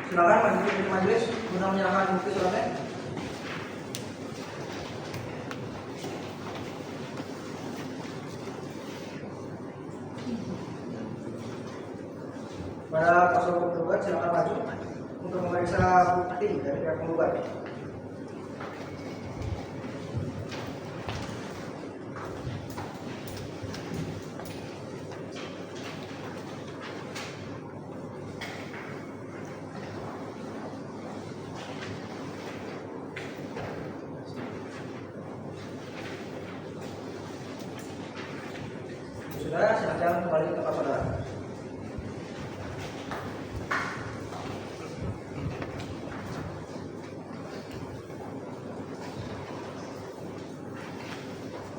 Silakan maju di majelis guna menyerahkan bukti suratnya. Pada kuasa hukum tergugat silakan maju untuk memeriksa bukti dari pihak penggugat. Sudah, silakan kembali ke tempat saudara.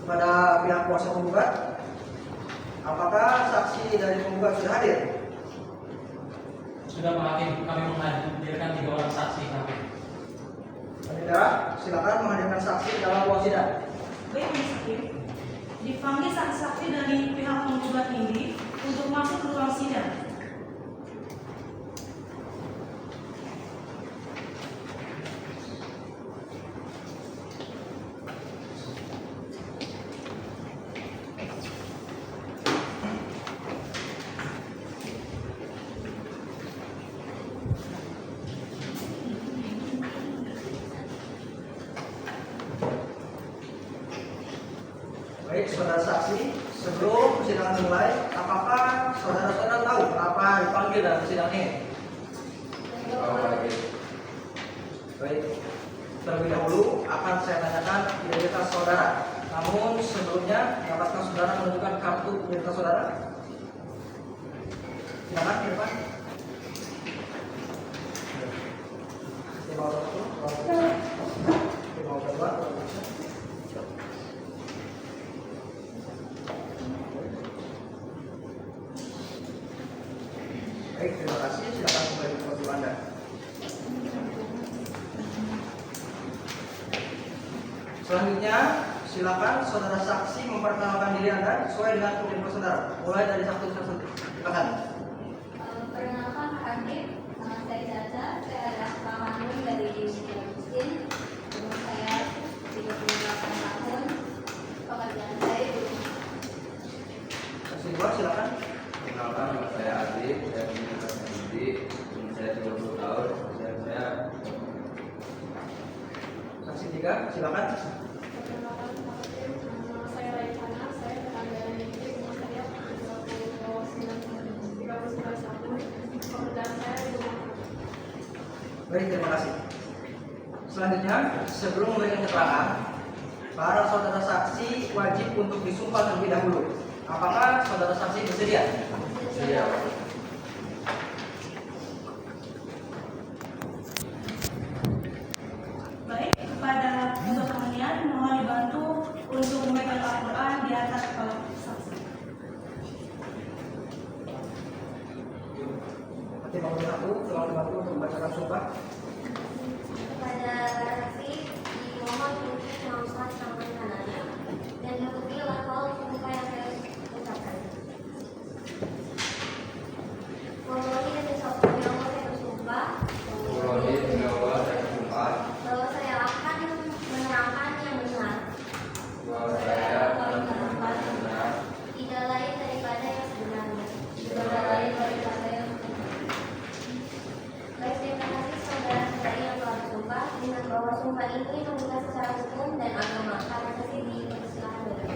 Kepada pihak kuasa penggugat, apakah saksi dari penggugat sudah hadir? Sudah Pak Hakim, kami menghadirkan 3 orang saksi kami. Saudara, silakan menghadirkan saksi dalam ruang sidang. Baik, Mas Hakim. Dipanggil saksi-saksi dari pihak penggugat ini untuk masuk ke ruang sidang. Baik, saudara saksi, sebelum persidangan dimulai, apakah saudara-saudara tahu kenapa dipanggil dalam persidangan ini? Baik, terlebih dahulu akan saya tanyakan identitas saudara. Namun sebelumnya, dapatkah saudara menunjukkan kartu identitas saudara? Silakan di depan. Lima satu, lima dua. Baik, terima kasih. Silakan kembali ke tempat Anda. Selanjutnya, silakan saudara saksi memperkenalkan diri Anda sesuai dengan info saudara. Mulai dari satu tersebut. Silakan. Perkenalkan Pak Hakim, nama saya Caca, saya adalah Pamanun dari Miskin. Umur saya 38 tahun, pekerjaan saya di Saksi dua, silakan. Perkenalkan, nama saya Adit, saya pendidikan tinggi, umur saya 30 tahun, usia saya. Saksi tiga, silakan. Perkenalkan Pak Hakim, nama saya Raihana, saya pekerjaan di umur saya 39 tahun, pekerjaan saya di rumah. Baik, terima kasih. Selanjutnya, sebelum memberikan keterangan, para saudara saksi wajib untuk disumpah terlebih dahulu. Apakah saudara saksi bersedia? Iya. Baik, kepada petugas kementerian mohon dibantu untuk memegang Al-Quran di atas kepala saksi. Nanti mau satu, tolong dibantu untuk membacakan sumpah. Kepada para saksi, dimohon untuk mengangkat tangan kanannya dan mengikuti lafal sumpah yang saya ucapkan. Wallahi demi Allah saya bersumpah Wallahi demi Allah, saya bersumpah bahwa saya akan menerangkan yang benar, bahwa saya akan menerangkan yang benar, tidak lain daripada yang sebenarnya. tidak lain daripada yang Baik, terima kasih saudara-saudari yang telah bersumpah dengan bahwa sumpah ini membuka secara hukum dan agama. Kami kasih dipersilakan berdoa.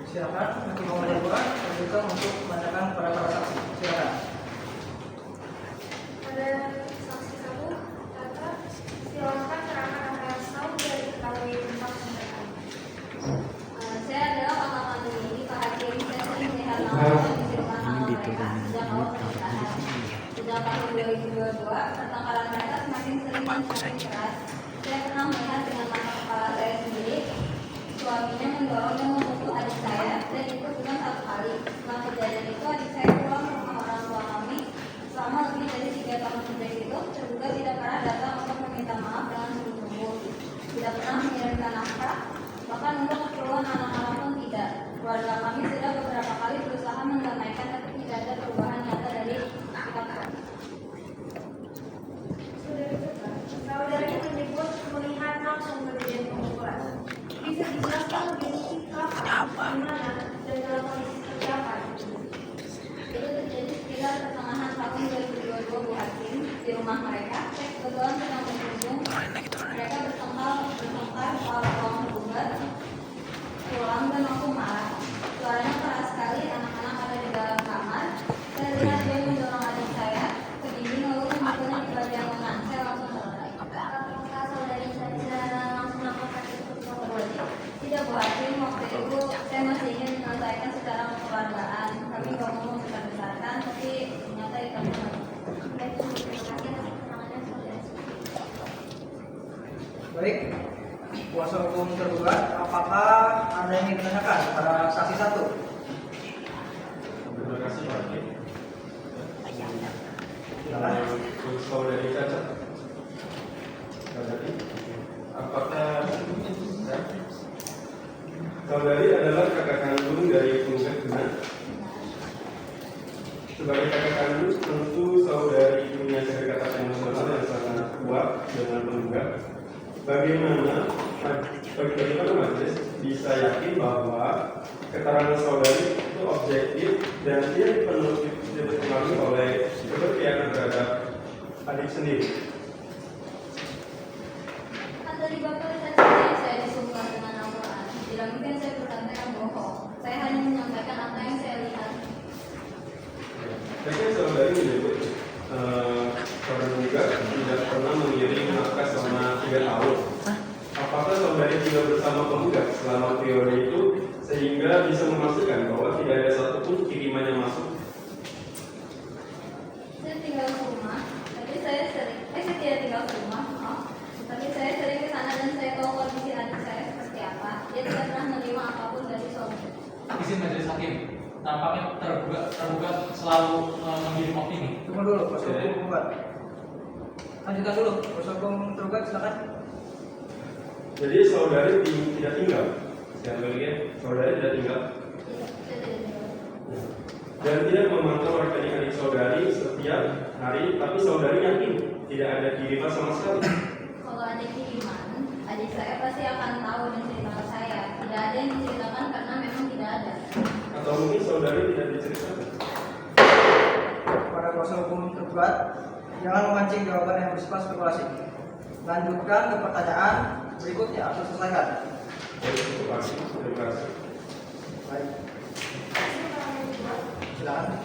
Silakan, nanti mau menjawab, juga untuk membacakan kepada para saksi. Silakan. Pada saksi satu, kata silakan terangkan apa yang tahu dari ketahui tentang sampaikan. Saya adalah kakak kandung ini, Pak Hakim. Saya sering melihat langsung dan menceritakan hal mereka sejak awal pernikahan. Sejak tahun 2022, pertengkaran mereka semakin sering dan semakin keras. Saya pernah melihat dengan mata kepala saya sendiri, suaminya mendorong dan memukul adik saya, dan itu bukan satu kali. Setelah kejadian itu, adik saya pulang ke rumah orang tua kami. Selama lebih dari 3 tahun sejak itu, terduga tidak pernah datang untuk meminta maaf dengan sungguh-sungguh. Tidak pernah mengirimkan nafkah, bahkan untuk keperluan anak-anak pun tidak. Keluarga kami sudah beberapa kali rumah mereka. Saya kebetulan sedang berkunjung. Mereka bertengkar soal ruang tergugat. Pulang dan aku marah. Suaranya keras sekali. Anak-anak ada di dalam kamar. Saya lihat dia mendorong adik saya ke dinding lalu memukulnya di bagian lengan. Saya langsung terlerai. Apakah saudari saja langsung melakukan itu ke wajib? Tidak, Bu Hakim. Waktu itu saya masih ingin menyelesaikan secara kekeluargaan. Kami nggak mau membesar-besarkan, tapi ternyata itu Baik, kuasa hukum tergugat, apakah ada yang ingin ditanyakan pada saksi 1? Terima kasih Pak Hakim. Silakan. Untuk saudari Caca, saudari, apakah saudari adalah kakak kandung dari penggugat benar? Sebagai kakak kandung, tentu saudari punya kedekatan emosional yang sangat kuat dengan penggugat. Bagaimana majelis bisa yakin bahwa keterangan saudari itu objektif dan dia dipengaruhi oleh keberpihakan terhadap adik sendiri? kan dari Bapak saja saya disumpah dengan Al-Quran. Tidak mungkin saya berkata yang bohong. Saya hanya menyampaikan apa yang saya lihat. Jadi saudari menyebut saudara penggugat tidak pernah mengirim nafkah selama 3 tahun. Apakah saudari tidak bersama penggugat selama periode itu sehingga bisa memastikan bahwa tidak ada satupun kiriman yang masuk? Saya tinggal di rumah, tapi saya tidak tinggal di rumah, maaf. Tapi saya sering ke sana dan saya tahu kondisi adik saya seperti apa. Dia tidak pernah menerima apapun dari saudari. Izin majelis hakim, nampaknya tergugat selalu mengirim opini. Tunggu dulu, kuasa hukum tergugat. Lanjutkan dulu, kuasa hukum tergugat, silakan. Jadi saudari tidak tinggal. Saya berikan saudari tidak tinggal Tidak, saya tidak tinggal. dan tidak memantau rekening adik saudari setiap hari, tapi saudari yakin tidak ada kiriman sama sekali. Kalau ada kiriman, adik saya pasti akan tahu dan cerita ke saya. Tidak ada yang diceritakan karena memang tidak ada. Atau mungkin saudari tidak diceritakan. Pada kuasa hukum tergugat, jangan memancing jawaban yang bersifat spekulasi. Lanjutkan ke pertanyaan berikutnya atau selesaikan. Terima kasih. Baik, silakan.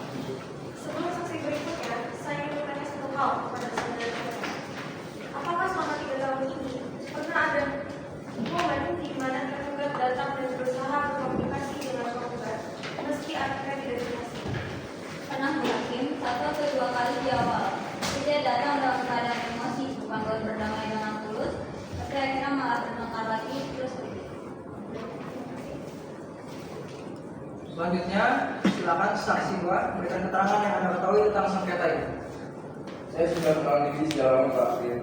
Sebelum saksi berikutnya, saya ingin bertanya satu hal kepada saudara. Apakah selama 3 tahun ini pernah ada momen di mana tergugat datang dan berusaha berkomunikasi dengan penggugat meski anaknya tidak dikasih? Pernah Bu Hakim, 1 atau 2 kali di awal. Dia datang dalam keadaan emosi, bukan berdamai dengan tulus, tapi akhirnya malah bertengkar lagi terus pergi. Selanjutnya, silakan saksi 2 berikan keterangan yang Anda ketahui tentang sengketa ini. Saya sudah kenal Didi sejak lama Pak Hakim.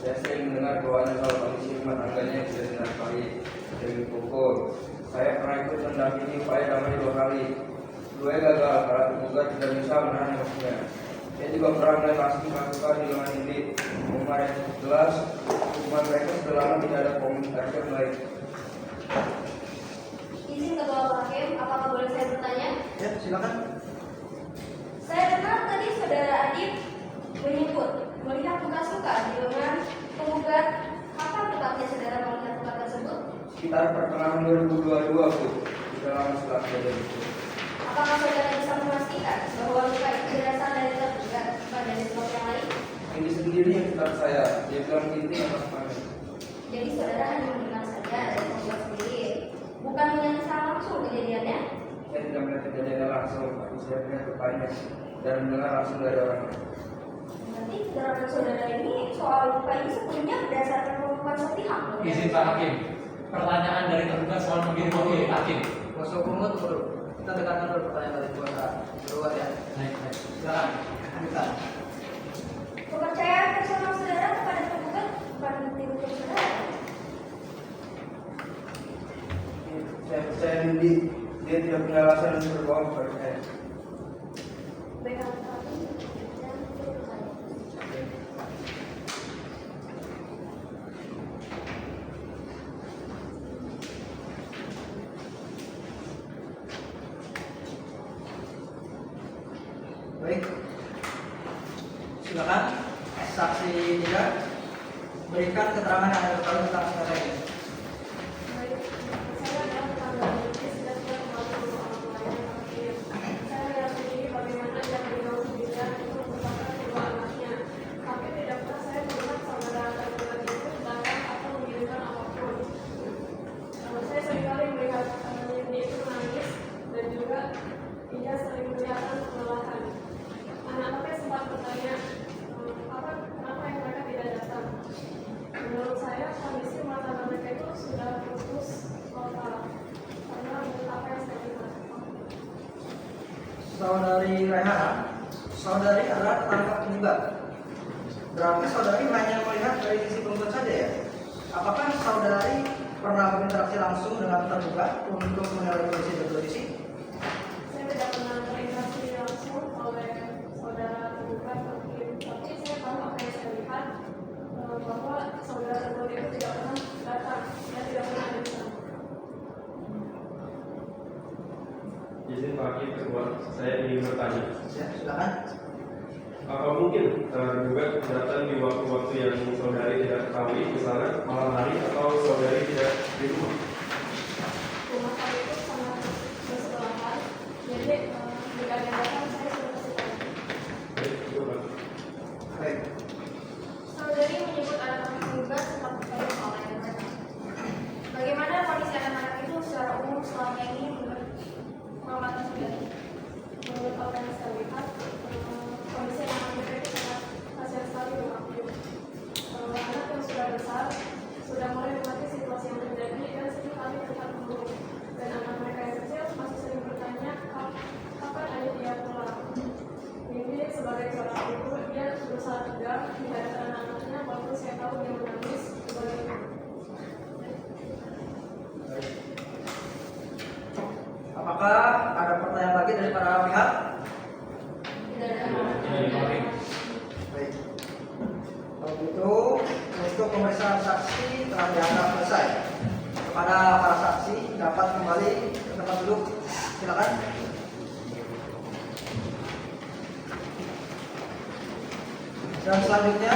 Saya sering mendengar bahwa ada soal kondisi rumah tangganya yang tidak dinafkahi dan dipukul. Saya pernah ikut mendampingi upaya damai 2 kali. Dua gagal karena tergugat tidak bisa menahan emosinya. Saya juga pernah melihat langsung melakukan di lengan Didi. Hukuman yang jelas, hukuman mereka sudah lama tidak ada komunikasi yang baik. Izin Ketua Hakim, apakah boleh saya bertanya? Ya, silakan. Saya dengar tadi saudara Adib menyebut melihat bekas luka di lengan penggugat. Kapan tepatnya saudara melihat luka tersebut? Sekitar pertengahan 2022 Bu, sudah lama setelah kejadian itu. Apakah saudara bisa memastikan bahwa luka itu berasal dari tergugat, bukan dari sebab yang lain? Ini sendiri yang tetap saya, dia bilang ini atas kami. Jadi saudara hanya mendengar saja dari penggugat sendiri, bukan menyaksikan langsung kejadiannya. Saya tidak melihat kejadiannya langsung, tapi saya melihat lukanya dan mendengar langsung dari orang. Berarti keterangan saudara ini soal luka ini sepenuhnya berdasarkan pengakuan sepihak. Izin Pak Hakim, pertanyaan dari tergugat soal mengirim opini hakim. Kuasa hukum dulu. Kita dengarkan dulu pertanyaan dari kuasa tergugat ya. Baik. Silakan, lanjutkan. Kepercayaan personal saudara kepada tergugat bukan bukti hukum saudara. Saya percaya Didi, dia tidak punya alasan untuk berbohong kepada saya. Baik, kami dan turut saya. Baik, silakan saksi tidak berikan keterangan yang ada tentang perkara ini. Baik, saya adalah tetangga Inggris dan saya mengakui orang tuanya terakhir. Saya melihat sendiri bagaimana dia bergaul sendirian untuk merupakan kedua anaknya. Tapi tidak pernah saya melihat saudara tergugat itu datang atau mengirimkan apapun. Saya seringkali melihat Nindi itu menangis dan juga dia sering kelihatan kelelahan. Anak-anaknya sempat bertanya, kenapa yang mereka tidak datang? Menurut saya kondisi mata mereka itu sudah putus total karena menurut apa yang saya lihat. Saudari Rehana, saudari adalah tetangga tergugat. Berarti saudari hanya melihat dari sisi penggugat saja ya? Apakah saudari pernah berinteraksi langsung dengan tergugat untuk menilai kondisi dan kondisi? Saya tidak pernah berinteraksi langsung oleh saudara tergugat mungkin, tapi saya tahu apa yang saya lihat bahwa saudara tergugat itu tidak pernah datang, dia tidak pernah ada di sana. Izin Pak Hakim Ketua, saya ingin bertanya. Ya, silakan. Apa mungkin tergugat datang di waktu-waktu yang saudari tidak ketahui, misalnya malam hari atau saudari tidak di rumah? Rumah saya itu sangat bersebelahan, jadi jika dia datang saya sudah kasih tahu. Baik, itu Pak. Baik. Saudari menyebut anak-anak tergugat sempat bertanya soal ayah mereka. Bagaimana kondisi anak-anak itu secara umum selama ini menurut pengamatan saudari? Menurut apa yang saya lihat, kondisi anak mereka itu sangat kasihan sekali dan aktif. Anak yang sudah besar sudah mulai mengerti situasi yang terjadi dan seringkali terlihat murung. Dan anak mereka yang kecil masih sering bertanya kapan ayah dia pulang. Ini sebagai seorang ibu dia berusaha tegar di hadapan anak-anaknya walaupun saya tahu dia menangis sebagai ibu. Baik. Apakah ada pertanyaan lagi dari para pihak? Tidak ada. Baik. Kalau begitu, untuk pemeriksaan saksi telah dianggap selesai. Kepada para saksi dapat kembali ke tempat duduk. Silakan. Dan selanjutnya,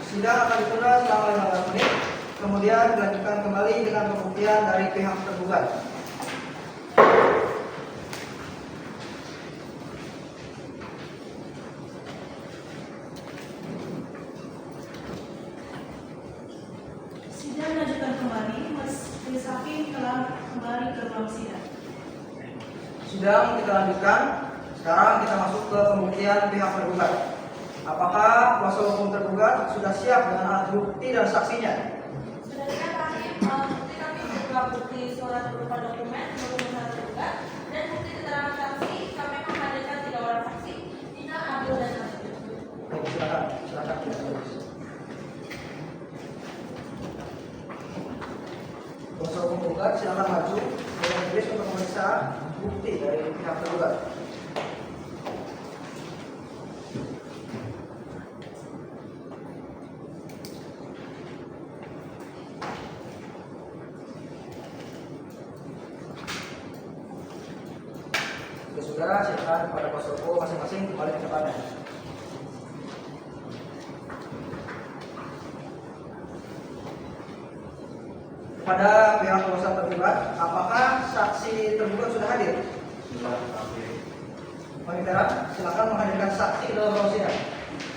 sidang akan ditunda selama 15 menit. Kemudian dilanjutkan kembali dengan pembuktian dari pihak tergugat. Sidang lanjutkan kembali, Majelis Hakim telah kembali ke ruang sidang. Sidang kita lanjutkan. Sekarang kita masuk ke pembuktian pihak tergugat. Apakah kuasa hukum tergugat sudah siap dengan alat bukti dan saksinya? Sudah tidak Hakim, bukti kami berupa bukti surat berupa dokumen maupun surat tergugat dan bukti keterangan saksi kami menghadirkan 3 orang saksi, Dina, Abdul dan Nasir. Baik, silakan. Silakan. Kuasa hukum tergugat silakan maju dengan tulis untuk memeriksa bukti dari pihak tergugat. Sudah, silakan kepada kuasa hukum masing-masing kembali ke tempatnya. Kepada pihak kuasa tergugat, apakah saksi tergugat sudah hadir? Panitera, silakan menghadirkan saksi dalam ruang sidang.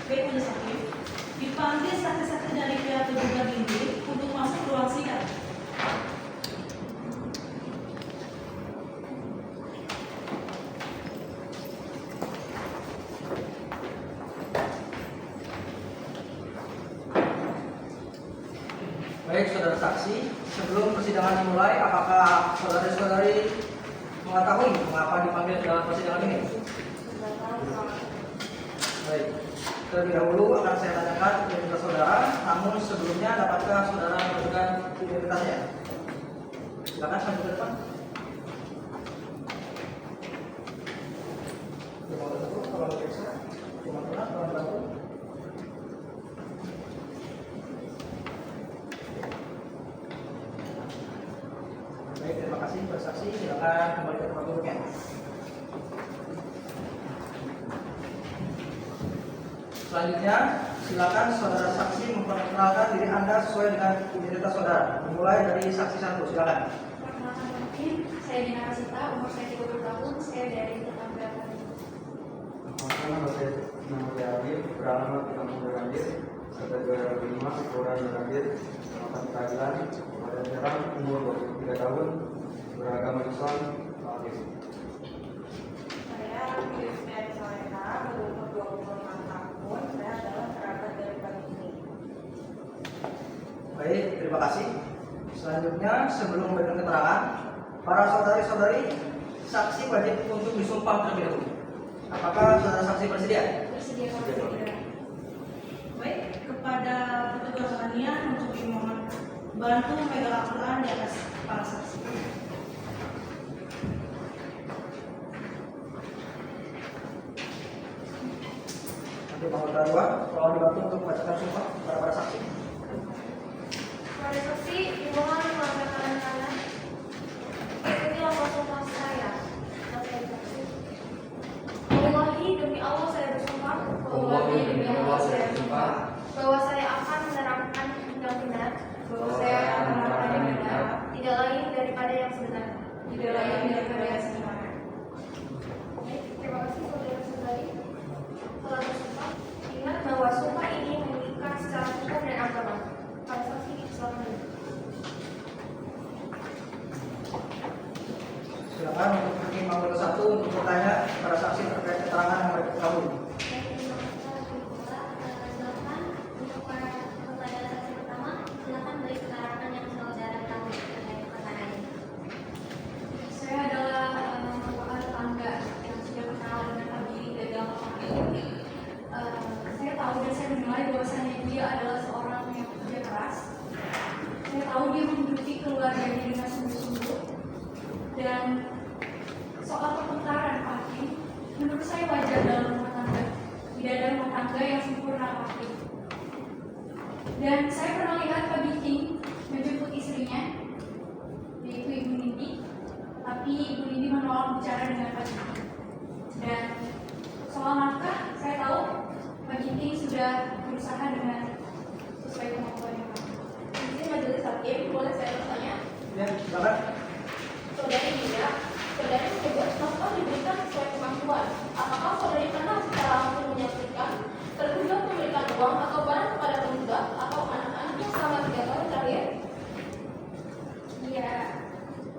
Baik, Majelis Hakim, dipanggil saksi-saksi dari pihak tergugat ini untuk masuk ke ruang sidang. Baik, saudara saksi, sebelum persidangan dimulai, apakah saudari-saudari mengetahui mengapa dipanggil dalam persidangan ini? Baik, terlebih dahulu akan saya tanyakan identitas saudara, namun sebelumnya dapatkah saudara memberikan identitasnya? Silakan maju ke depan. Kalau periksa, cuma tenang, kalau bantu. Baik, terima kasih bersaksi. Silakan kembali ke tempat duduknya. Selanjutnya, silakan saudara saksi memperkenalkan diri Anda sesuai dengan identitas saudara. Dimulai dari saksi 1, silakan. Perkenalkan mungkin, saya Dina Kasita, umur saya 30 tahun, saya dari Tetangga. Nama saya Abid, beralamat di Kampung Berandir, serta juara 5 Kelurahan Berandir, Kecamatan Keadilan, Kabupaten Serang, umur 23 tahun, beragama Islam, Alif. Saya Yusmia Soleka, berumur 26 tahun, saya adalah kerabat dari Pak ini. Baik, terima kasih. Selanjutnya, sebelum memberikan keterangan, para saudari-saudari saksi wajib untuk disumpah terlebih dahulu. Apakah saudara saksi bersedia? Bersedia kalau tidak. Baik, kepada petugas Ania untuk dimohon bantu memegang Al-Quran di atas kepala saksi. Nanti anggota 2, tolong dibantu untuk membacakan sumpah kepada para saksi. Kepada saksi, dimohon mengangkat tangan kanan. Ikuti lafaz sumpah saya. Wallahi demi Allah saya bersumpah. Wallahi demi Allah saya bersumpah bahwa saya akan menerapkan yang benar. Bahwa saya akan menerapkan yang benar. Tidak lain daripada yang sebenarnya. Tidak lain daripada yang sebenarnya. Baik, terima kasih saudara-saudari telah bersumpah. Ingat bahwa sumpah ini mengikat secara hukum dan agama. Para saksi silakan. Silakan untuk hakim anggota 1 untuk bertanya para saksi terkait keterangan yang mereka ketahui. Silakan untuk kepada saksi pertama, silakan beri keterangan yang saudara tahu terkait perkara ini. Saya adalah merupakan tetangga yang sudah kenal dengan Abi dari lama. Saya tahu dan saya menilai bahwasanya dia adalah seorang yang bekerja keras. Saya tahu dia menghidupi keluarganya dengan sungguh-sungguh. Dan soal pertengkaran Hakim, menurut saya wajar dalam rumah tangga. Tidak ada rumah tangga yang sempurna Hakim. Dan saya pernah lihat Pak Biking menjemput istrinya, yaitu Ibu Nindi. Tapi Ibu Nindi menolak bicara dengan Pak Ginting. Dan soal nafkah, saya tahu Pak Ginting sudah berusaha dengan sesuai kemampuannya. Izin majelis hakim, boleh saya bertanya? Ya, silakan. Saudari Dina, saudari menyebut nafkah diberikan sesuai kemampuan. Apakah saudari pernah secara langsung menyaksikan tergugat memberikan uang atau barang kepada tergugat atau anak-anaknya selama 3 tahun terakhir? Iya,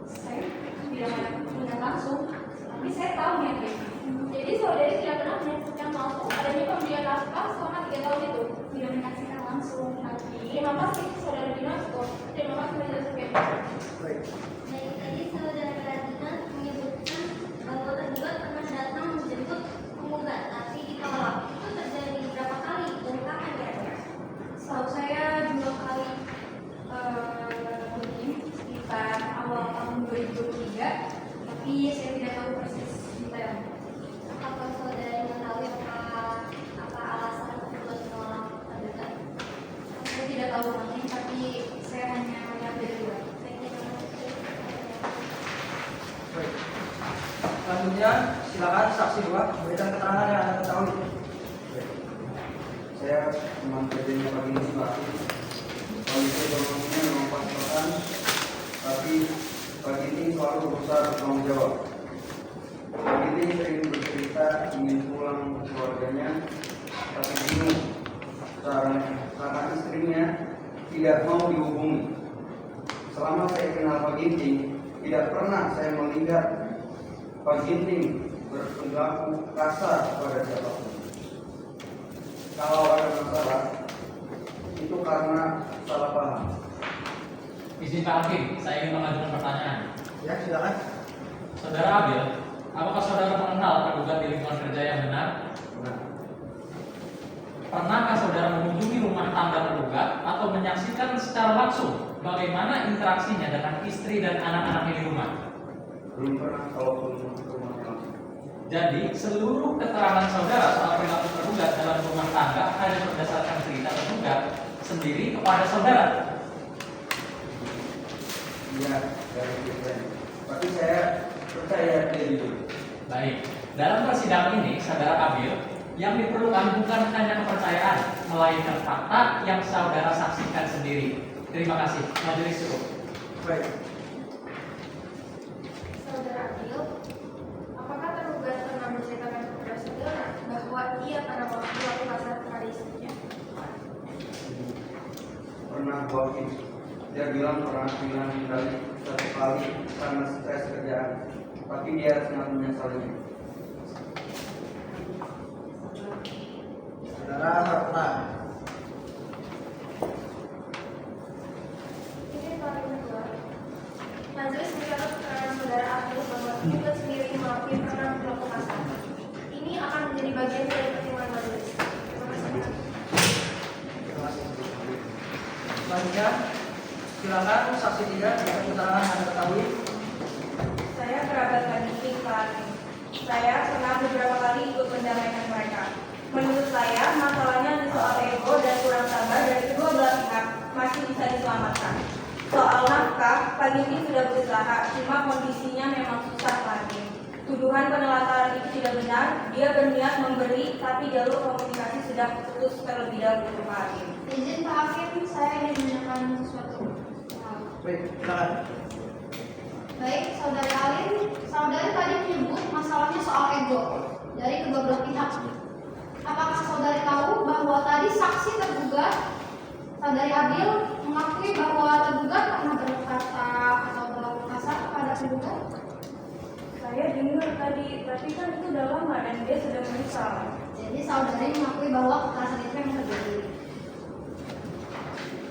saya tidak melihat langsung, tapi saya tahu niat dia. Jadi saudari tidak pernah menyaksikan langsung adanya pemberian nafkah selama 3 tahun itu. Tidak menyaksikan langsung, tapi Terima kasih saudari Dina. Terima kasih majelis hakim. Baik. Baik, tadi saudara Radina menyebutkan bahwa tergugat pernah datang menjemput penggugat, tapi ditolak. Itu terjadi berapa kali dan kapan kira-kira? setahu saya 2 kali begini sekitar awal tahun 2023, tapi saya tidak tahu persis detail. Apakah saudara mengetahui apa alasan tergugat menolak tergugat? Saya tidak tahu pasti, tapi saya hanya melihat dari luar. Baik, terima kasih. Baik. Selanjutnya, silakan saksi 2 memberikan keterangan yang Anda ketahui. Saya teman kerjanya pagi ini Pak. Kondisi ekonominya memang pas-pasan, tapi pagi ini selalu berusaha bertanggung jawab. Pagi ini sering bercerita ingin pulang ke keluarganya, tapi bingung karena istrinya tidak mau dihubungi. Selama saya kenal Pak Ginting, tidak pernah saya melihat Pak Ginting berperilaku kasar pada siapapun. Kalau ada masalah, itu karena salah paham. Izin Pak Hakim, saya ingin mengajukan pertanyaan. Ya, silakan. Saudara Abil, apakah saudara mengenal tergugat di lingkungan kerja yang benar? Nah, Pernahkah saudara mengunjungi rumah tangga tergugat atau menyaksikan secara langsung bagaimana interaksinya dengan istri dan anak-anaknya di rumah? belum pernah kalaupun ke rumahnya langsung. Jadi, seluruh keterangan saudara soal perilaku tergugat dalam rumah tangga hanya berdasarkan cerita tergugat sendiri kepada saudara. Iya, dari kita. Tapi saya percaya dia jujur. Baik, dalam persidangan ini, saudara Abil Yang diperlukan bukan hanya kepercayaan, melainkan fakta yang saudara saksikan sendiri. Terima kasih. Majelis cukup. Baik. Saudara Adil, apakah tergugat pernah menceritakan kepada saudara bahwa ia pada waktu pasar kepada istrinya? Pernah Hakim. Dia bilang pernah bilang kali satu kali karena stres kerjaan, tapi dia sangat menyesalinya. Saudara Haruna. Ini paling kedua. Majelis mencatat keterangan saudara Adil bahwa tergugat sendiri mengakui pernah berlaku kasar. Ini akan menjadi bagian dari pertimbangan majelis. Terima kasih. Terima kasih. Selanjutnya, silakan saksi 3 dengan keterangan Anda ketahui. Saya kerabat Panji Pak. Saya pernah beberapa kali ikut mendamaikan mereka. Menurut saya, masalahnya di soal ego dan kurang sabar dari kedua belah pihak masih bisa diselamatkan. Soal nafkah, Pak Gigi sudah berusaha, cuma kondisinya memang susah lagi. Tuduhan penelantaran itu tidak benar, dia berniat memberi, tapi jalur komunikasi sudah putus terlebih dahulu, Pak Hakim. Izin Pak Hakim, saya ingin menanyakan sesuatu. Baik, silakan. Baik, saudari Alin, saudari tadi menyebut masalahnya soal ego dari kedua belah pihak. Apakah saudari tahu bahwa tadi saksi tergugat, saudari Abil, mengakui bahwa tergugat pernah berkata atau berlaku kasar kepada tergugat? Saya dengar tadi, tapi kan itu udah lama dan dia sudah menyesal. Jadi saudari mengakui bahwa kekerasan itu memang terjadi.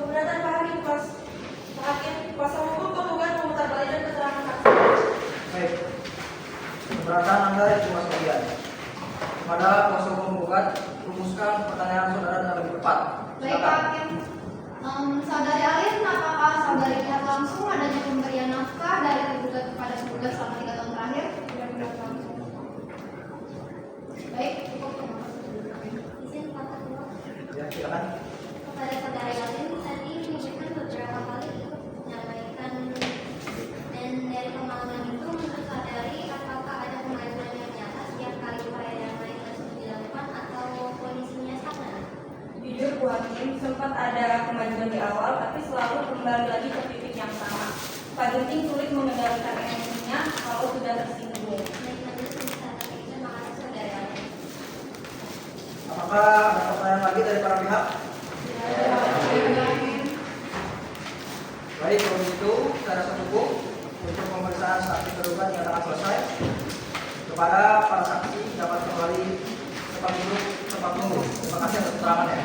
Keberatan Pak Hakim, Pak Hakim, kuasa hukum penggugat memutarbalikkan keterangan saksi. Baik. Keberatan Anda cuma sebagian. Kepada kuasa hukum penggugat, rumuskan pertanyaan saudara dengan lebih tepat. Baik Pak Hakim, saudari Alin, apakah saudari lihat langsung adanya pemberian nafkah dari tergugat kepada tergugat selama 3 tahun terakhir? Tidak benar langsung. Baik, cukup. Izin Pak Ketua. Ya, silakan. Kepada saudari Alin, tadi menyebutkan beberapa kali ikut menyampaikan, dan dari pengalaman itu menurut saudari apakah ada kemajuan yang nyata setiap kali upaya damai tersebut dilakukan atau kondisinya stagnan? Jujur Bu Hakim, sempat ada kemajuan di awal, tapi selalu kembali lagi ke titik yang sama. Pak Ginting sulit mengendalikan emosinya kalau sudah tersinggung. Baik, majelis bisa terima kasih saudari Alin. Apakah ada pertanyaan lagi dari para pihak? Baik, kalau begitu, secara cukup untuk pemeriksaan saksi tergugat dinyatakan selesai. Kepada para saksi dapat kembali tempat duduk, tempat tunggu. Terima kasih atas keterangannya.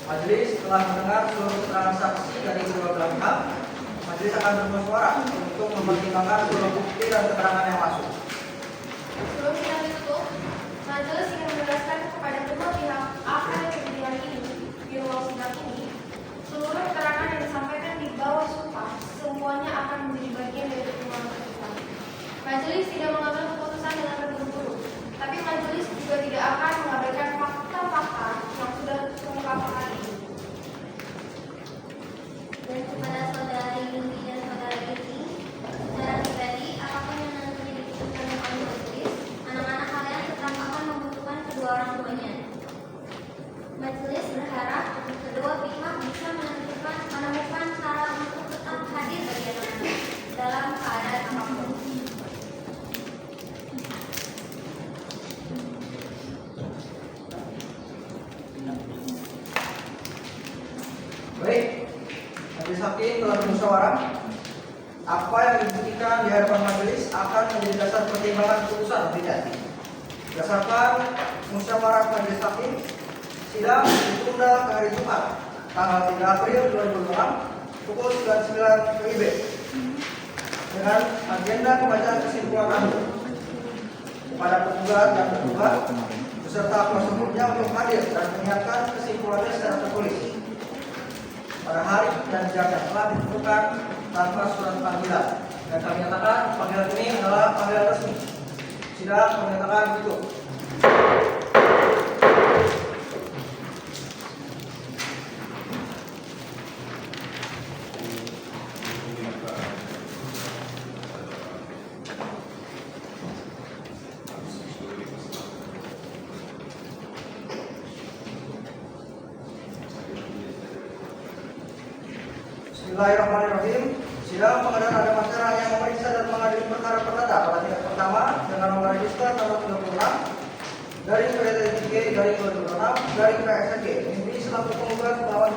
Majelis telah mendengar seluruh keterangan saksi dari kedua belah pihak. Majelis akan bermusyawarah untuk mempertimbangkan seluruh bukti dan keterangan yang masuk. Sebelum kita tutup, majelis ingin menjelaskan kepada kedua pihak apa yang terjadi hari ini di ruang sidang ini. Seluruh keterangan yang disampaikan di bawah sumpah semuanya akan menjadi bagian dari pertimbangan putusan. Majelis tidak mengambil keputusan dengan terburu-buru, tapi majelis juga tidak akan mengabaikan fakta-fakta yang sudah terungkap hari ini. Dan kepada saudari Yuni dan saudari Giti, secara pribadi, apapun yang nantinya diputuskan oleh majelis, anak-anak kalian tetap akan membutuhkan kedua orang tuanya. Majelis berharap kedua pihak bisa menemukan cara untuk tetap hadir bagi anak-anak dalam keadaan apapun. Baik, majelis hakim telah bermusyawarah. Apa yang dibuktikan di hadapan majelis akan menjadi dasar pertimbangan putusan atau tidak. Berdasarkan musyawarah majelis hakim, sidang ditunda ke hari Jumat, tanggal 3 April 2026 pukul 99 WIB dengan agenda pembacaan kesimpulan akhir kepada penggugat dan tergugat beserta kuasa hukumnya untuk hadir dan menyiapkan kesimpulannya secara tertulis pada hari dan jam yang telah ditentukan tanpa surat panggilan. Dan kami nyatakan panggilan ini adalah panggilan resmi. Sidang kami nyatakan tutup. Bismillahirrahmanirrahim. Sidang pengadilan ada masyarakat yang memeriksa dan mengadili perkara perdata pada tingkat pertama dengan nomor register nomor 36 dari PDT 3 dari 2006 dari PSG. Ini selaku penggugat melawan